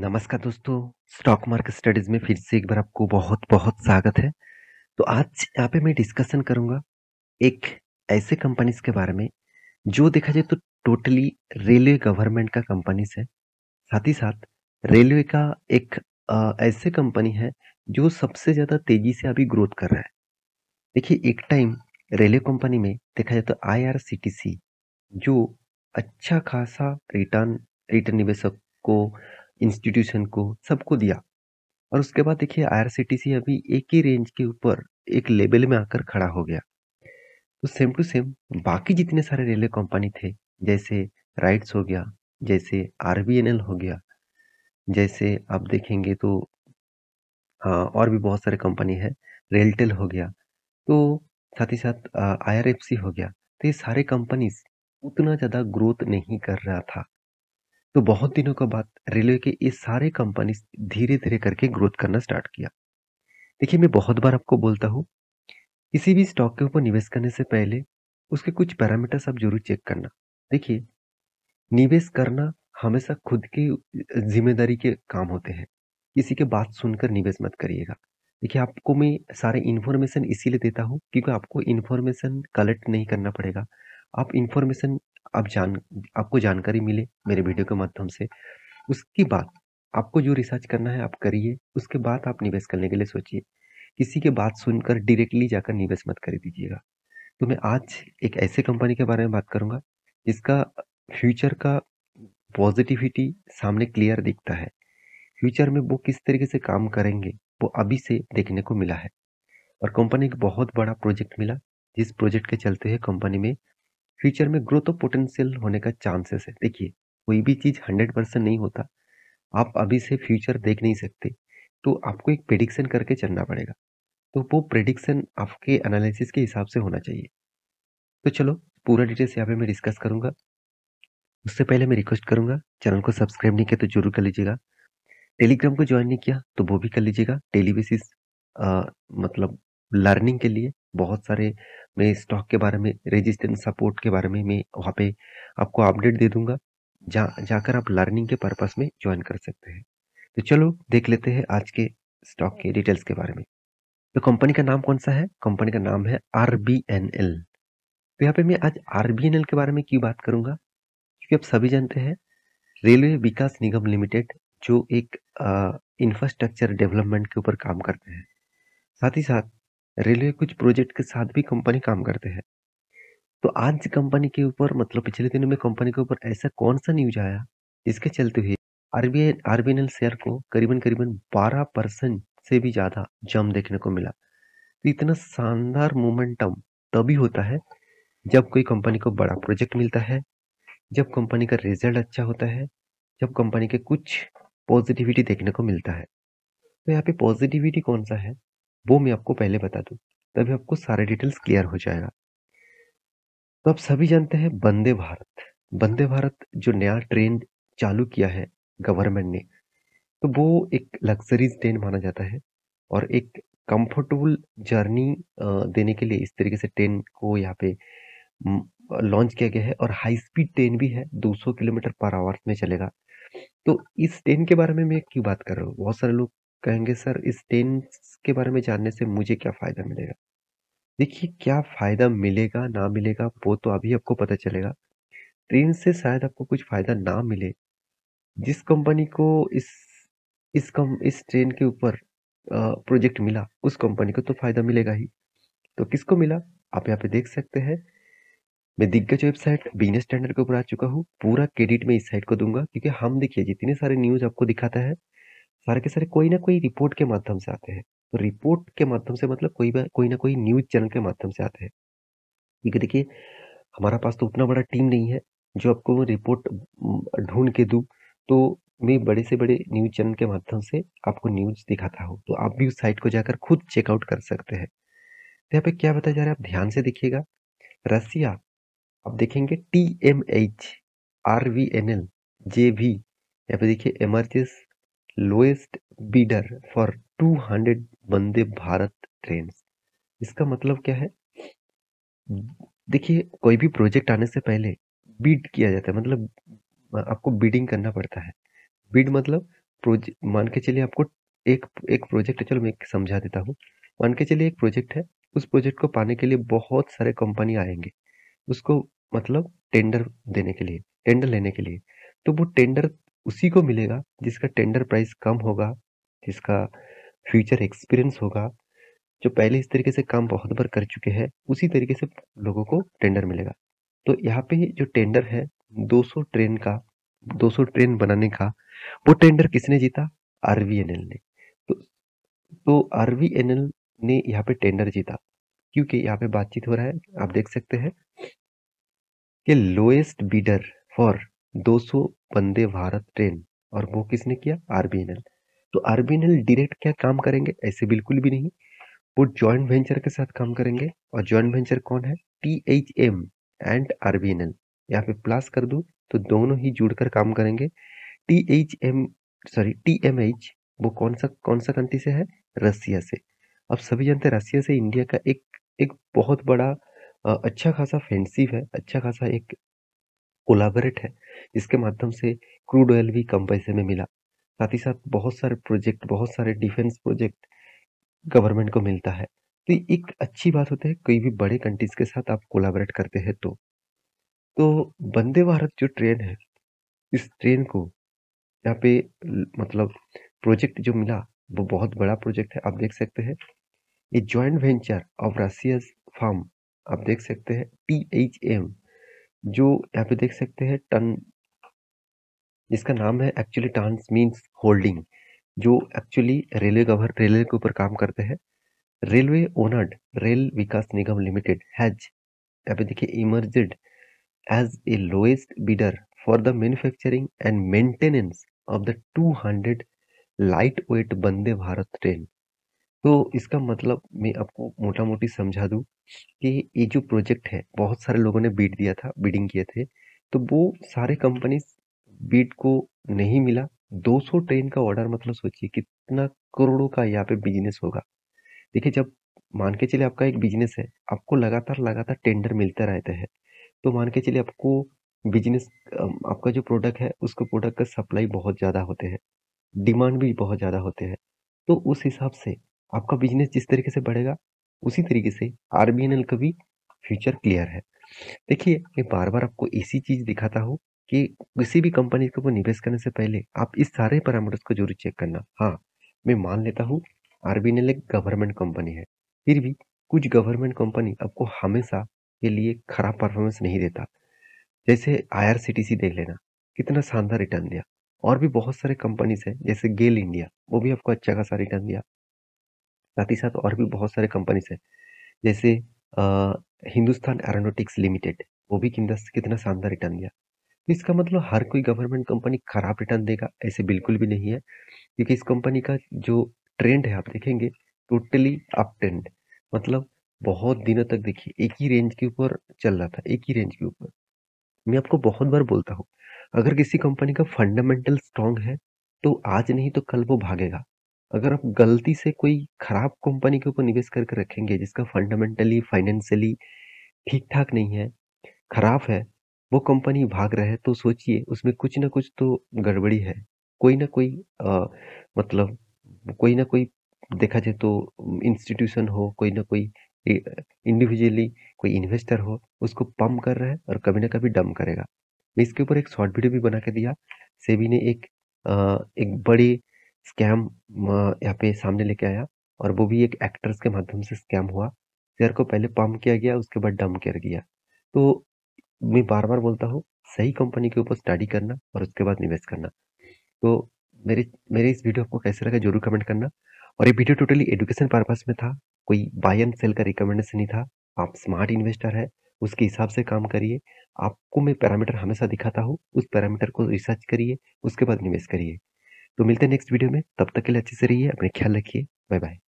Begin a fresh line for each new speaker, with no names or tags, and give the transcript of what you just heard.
नमस्कार दोस्तों, stock market studies में फिर से एक बार आपको बहुत-बहुत स्वागत है। तो आज यहाँ पे मैं डिस्कशन करूँगा एक ऐसे कंपनीज़ के बारे में, जो देखा जाए तो टोटली रेलवे गवर्नमेंट का कंपनीज़ है। साथ ही साथ रेलवे का एक ऐसे कंपनी है, जो सबसे ज़्यादा तेज़ी से अभी ग्रोथ कर रहा है। देखिए, एक टाइम रेलवे कंपनी में देखा जाए तो आईआरसीटीसी जो अच्छा खासा रिटर्न रिटर्न निवेशक को, इंस्टीट्यूशन को, सबको दिया। और उसके बाद देखिए आईआरसीटीसी अभी एक ही रेंज के ऊपर एक लेवल में आकर खड़ा हो गया। तो सेम टू सेम बाकी जितने सारे रेलवे कंपनी थे, जैसे राइट्स हो गया, जैसे आरबीएनएल हो गया, जैसे आप देखेंगे तो और भी बहुत सारे कंपनी है, रेलटेल हो गया, तो साथ ही साथ आईआरएफसी हो गया। तो ये सारे कंपनीज उतना ज़्यादा ग्रोथ नहीं कर रहा था। तो बहुत दिनों के बाद रेलवे के ये सारे कंपनीज धीरे-धीरे करके ग्रोथ करना स्टार्ट किया। देखिए, मैं बहुत बार आपको बोलता हूँ, किसी भी स्टॉक के ऊपर निवेश करने से पहले उसके कुछ पैरामीटर्स आप ज़रूर चेक करना। देखिए, निवेश करना हमेशा खुद की ज़िम्मेदारी के काम होते हैं। किसी की बात सुनकर निवेश मत करिएगा। देखिए, आपको मैं सारे इन्फॉर्मेशन इसीलिए देता हूँ क्योंकि आपको इन्फॉर्मेशन कलेक्ट नहीं करना पड़ेगा। आप इन्फॉर्मेशन आप जान आपको जानकारी मिले मेरे वीडियो के माध्यम से। उसके बाद आपको जो रिसर्च करना है आप करिए, उसके बाद आप निवेश करने के लिए सोचिए। किसी की बात सुनकर डायरेक्टली जाकर निवेश मत कर दीजिएगा। तो मैं आज एक ऐसे कंपनी के बारे में बात करूँगा, जिसका फ्यूचर का पॉजिटिविटी सामने क्लियर दिखता है। फ्यूचर में वो किस तरीके से काम करेंगे, वो अभी से देखने को मिला है। और कंपनी को बहुत बड़ा प्रोजेक्ट मिला, जिस प्रोजेक्ट के चलते हुए कंपनी में फ्यूचर में ग्रोथ ऑफ पोटेंशियल होने का चांसेस है। देखिए, कोई भी चीज़ 100% नहीं होता। आप अभी से फ्यूचर देख नहीं सकते, तो आपको एक प्रेडिक्शन करके चलना पड़ेगा। तो वो प्रेडिक्शन आपके एनालिसिस के हिसाब से होना चाहिए। तो चलो, पूरा डिटेल्स यहाँ पे मैं डिस्कस करूँगा। उससे पहले मैं रिक्वेस्ट करूँगा, चैनल को सब्सक्राइब नहीं किया तो ज़रूर कर लीजिएगा। टेलीग्राम को जॉइन नहीं किया तो वो भी कर लीजिएगा। डेली बेसिस अ, मतलब लर्निंग के लिए बहुत सारे मैं स्टॉक के बारे में, रेजिस्टेंस सपोर्ट के बारे में मैं वहाँ पे आपको अपडेट दे दूँगा। जाकर आप लर्निंग के पर्पस में जॉइन कर सकते हैं। तो चलो देख लेते हैं आज के स्टॉक के डिटेल्स के बारे में। तो कंपनी का नाम कौन-सा है? कंपनी का नाम है आरबीएनएल। तो यहाँ पे मैं आज आरबीएनएल के बारे में क्यों बात करूँगा? क्योंकि आप सभी जानते हैं रेलवे विकास निगम लिमिटेड जो एक इंफ्रास्ट्रक्चर डेवलपमेंट के ऊपर काम करते हैं। साथ ही साथ रेलवे कुछ प्रोजेक्ट के साथ भी कंपनी काम करते हैं। तो आज कंपनी के ऊपर मतलब पिछले दिनों में कंपनी के ऊपर ऐसा कौन-सा न्यूज़ आया, जिसके चलते हुए आरबीएनएल शेयर को करीबन-करीबन 12% से भी ज़्यादा जंप देखने को मिला। तो इतना शानदार मोमेंटम तभी होता है जब कोई कंपनी को बड़ा प्रोजेक्ट मिलता है, जब कंपनी का रिजल्ट अच्छा होता है, जब कंपनी के कुछ पॉजिटिविटी देखने को मिलता है। तो यहाँ पे पॉजिटिविटी कौन-सा है, वो मैं आपको पहले बता दूँ, तभी आपको सारे डिटेल्स क्लियर हो जाएगा। तो आप सभी जानते हैं वंदे भारत। वंदे भारत जो नया ट्रेन चालू किया है गवर्नमेंट ने, तो वो एक लग्ज़रीज़ ट्रेन माना जाता है और एक कंफर्टेबल जर्नी देने के लिए इस तरीके से ट्रेन को यहाँ पे उम, लॉन्च किया गया है और हाई स्पीड ट्रेन भी है, 200 किलोमीटर पर आवर में चलेगा। तो इस ट्रेन के बारे में मैं क्यों बात कर रहा हूँ? बहुत सारे लोग कहेंगे सर इस ट्रेन के बारे में जानने से मुझे क्या फ़ायदा मिलेगा? देखिए, क्या फ़ायदा मिलेगा, ना मिलेगा वो तो अभी आपको पता चलेगा। ट्रेन से शायद आपको कुछ फ़ायदा ना मिले। जिस कंपनी को इस ट्रेन के ऊपर प्रोजेक्ट मिला, उस कंपनी को तो फ़ायदा मिलेगा ही। तो किसको मिला? आप यहाँ पे देख सकते हैं। मैं दिग्गज वेबसाइट बिज़नेस स्टैंडर्ड के ऊपर आ चुका हूँ। पूरा क्रेडिट मैं इस साइट को दूँगा क्योंकि हम देखिए जितने सारे न्यूज़ आपको दिखाता है, सारे के सारे कोई ना कोई रिपोर्ट के माध्यम से आते हैं। तो रिपोर्ट के माध्यम से मतलब कोई ना कोई न्यूज़ चैनल के माध्यम से आते हैं। क्योंकि देखिए, हमारा पास तो उतना बड़ा टीम नहीं है, जो आपको वो रिपोर्ट ढूँढ के दूँ। तो मैं बड़े से बड़े न्यूज़ चैनल के माध्यम से आपको न्यूज़ दिखाता हूँ। तो आप भी उस साइट को जाकर खुद चेकआउट कर सकते हैं। तो यहाँ पे क्या बताया जा रहा है आप ध्यान से देखिएगा। रसिया आप देखेंगे टीएमएच, आरवीएनएल, जेवी यहाँ पे देखिए emerges lowest bidder for 200 Vande Bharat trains. इसका मतलब क्या है? देखिए, कोई भी प्रोजेक्ट आने से पहले बिड किया जाता है मतलब आपको बिडिंग करना पड़ता है। बिड मतलब मान के चलिए आपको एक एक प्रोजेक्ट है, चलो मैं समझा देता हूँ। मान के चलिए एक प्रोजेक्ट है, उस प्रोजेक्ट को पाने के लिए बहुत सारे कंपनी आएंगे उसको, मतलब टेंडर देने के लिए, टेंडर लेने के लिए। तो वो टेंडर उसी को मिलेगा जिसका टेंडर प्राइस कम होगा, जिसका फ्यूचर एक्सपीरियंस होगा, जो पहले इस तरीके से काम बहुत बार कर चुके हैं, उसी तरीके से लोगों को टेंडर मिलेगा। तो यहाँ पे जो टेंडर है 200 ट्रेन का, 200 ट्रेन बनाने का, वो टेंडर किसने जीता? आरवीएनएल ने। तो आरवीएनएल ने यहाँ पे टेंडर जीता, क्योंकि यहाँ पे बातचीत हो रहा है, आप देख सकते हैं कि lowest bidder for 200 Vande Bharat train, और वो किसने किया? आरबीएनएल। तो आरबीएनएल डायरेक्ट क्या काम करेंगे? ऐसे बिल्कुल भी नहीं, वो जॉइंट वेंचर के साथ काम करेंगे। और जॉइंट वेंचर कौन है? टीएचएम एंड आरबीएनएल। यहाँ पे प्लस कर दूं तो दोनों ही जुड़कर काम करेंगे। टीएचएम, सॉरी टीएमएच, वो कौन सा कंट्री से है? रसिया से। अब सभी जानते हैं रसिया से इंडिया का एक एक बहुत बड़ा अच्छा खासा फेंसिव है, अच्छा खासा एक कोलाबरेट है, जिसके माध्यम से क्रूड ऑयल भी कम पैसे में मिला। साथ ही साथ बहुत सारे प्रोजेक्ट, बहुत सारे डिफेंस प्रोजेक्ट गवर्नमेंट को मिलता है। तो ये एक अच्छी बात होती है कोई भी बड़े कंट्रीज के साथ आप कोलाबरेट करते हैं तो वंदे भारत जो ट्रेन है, इस ट्रेन को यहाँ पे मतलब प्रोजेक्ट जो मिला वो बहुत बड़ा प्रोजेक्ट है। आप देख सकते हैं ये joint venture of Russia firm, आप देख सकते हैं टीएचएम, जो यहाँ पे देख सकते हैं टन, जिसका नाम है एक्चुअली टांस मीन्स होल्डिंग, जो एक्चुअली रेलवे के ऊपर काम करते हैं। Railway owned rail Vikas Nigam limited has, यहाँ पे देखिए, emerged as a lowest bidder for the manufacturing and maintenance of the 200 light weight Vande Bharat train. तो इसका मतलब मैं आपको मोटा मोटी समझा दूं कि ये जो प्रोजेक्ट है बहुत सारे लोगों ने बीड दिया था, बिडिंग किए थे, तो वो सारे कंपनी बीड को नहीं मिला। 200 ट्रेन का ऑर्डर, मतलब सोचिए कितना करोड़ों का यहाँ पे बिजनेस होगा। देखिए, जब मान के चलिए आपका एक बिजनेस है, आपको लगातार लगातार टेंडर मिलते रहते हैं, तो मान के चलिए आपको बिजनेस, आपका जो प्रोडक्ट है उसको प्रोडक्ट का सप्लाई बहुत ज़्यादा होते हैं, डिमांड भी बहुत ज़्यादा होते हैं। तो उस हिसाब से आपका बिजनेस जिस तरीके से बढ़ेगा, उसी तरीके से आरबीएनएल का भी फ्यूचर क्लियर है। देखिए, मैं बार-बार आपको इसी चीज़ दिखाता हूँ कि किसी भी कंपनी के ऊपर निवेश करने से पहले आप इस सारे पैरामीटर्स को ज़रूर चेक करना। हाँ, मैं मान लेता हूँ आरबीएनएल एक गवर्नमेंट कंपनी है, फिर भी कुछ गवर्नमेंट कंपनी आपको हमेशा के लिए खराब परफॉर्मेंस नहीं देता। जैसे आईआरसीटीसी देख लेना, कितना शानदार रिटर्न दिया। और भी बहुत सारे कंपनीज हैं, जैसे गेल इंडिया, वो भी आपको अच्छा खासा रिटर्न दिया। साथ ही साथ और भी बहुत सारे कंपनीज हैं, जैसे अ, हिंदुस्तान एरोनॉटिक्स लिमिटेड, वो भी कितना कितना शानदार रिटर्न दिया। तो इसका मतलब हर कोई गवर्नमेंट कंपनी खराब रिटर्न देगा, ऐसे बिल्कुल भी नहीं है, क्योंकि इस कंपनी का जो ट्रेंड है आप देखेंगे, टोटली अप ट्रेंड, मतलब बहुत दिनों तक देखिए एक ही रेंज के ऊपर चल रहा था, एक ही रेंज के ऊपर। मैं आपको बहुत बार बोलता हूँ, अगर किसी कंपनी का फंडामेंटल स्ट्रांग है, तो आज नहीं तो कल वो भागेगा। अगर आप गलती से कोई खराब कंपनी के ऊपर निवेश करके रखेंगे, जिसका फंडामेंटली, फाइनेंशियली ठीक-ठाक नहीं है, खराब है, वो कंपनी भाग रहा है, तो सोचिए उसमें कुछ ना कुछ तो गड़बड़ी है। कोई ना कोई मतलब कोई ना कोई, देखा जाए तो इंस्टीट्यूशन हो, कोई ना कोई इंडिविजुअली कोई इन्वेस्टर हो, उसको पंप कर रहा है और कभी ना कभी डंप करेगा। मैं इसके ऊपर एक शॉर्ट वीडियो भी बना के दिया। सेबी ने एक बड़ी स्कैम यहाँ पे सामने लेके आया, और वो भी एक एक्टर्स के माध्यम से स्कैम हुआ। शेयर को पहले पंप किया गया, उसके बाद डंप किया गया। तो मैं बार-बार बोलता हूँ, सही कंपनी के ऊपर स्टडी करना और उसके बाद निवेश करना। तो मेरे मेरे इस वीडियो आपको कैसा लगा ज़रूर कमेंट करना। और ये वीडियो टोटली एजुकेशन पर्पस में था, कोई बाय एंड सेल का रिकमेंडेशन नहीं था। आप स्मार्ट इन्वेस्टर हैं, उसके हिसाब से काम करिए। आपको मैं पैरामीटर हमेशा दिखाता हूँ, उस पैरामीटर को रिसर्च करिए, उसके बाद निवेश करिए। तो मिलते हैं नेक्स्ट वीडियो में, तब तक के लिए अच्छे से रहिए, अपना ख्याल रखिए। Bye bye.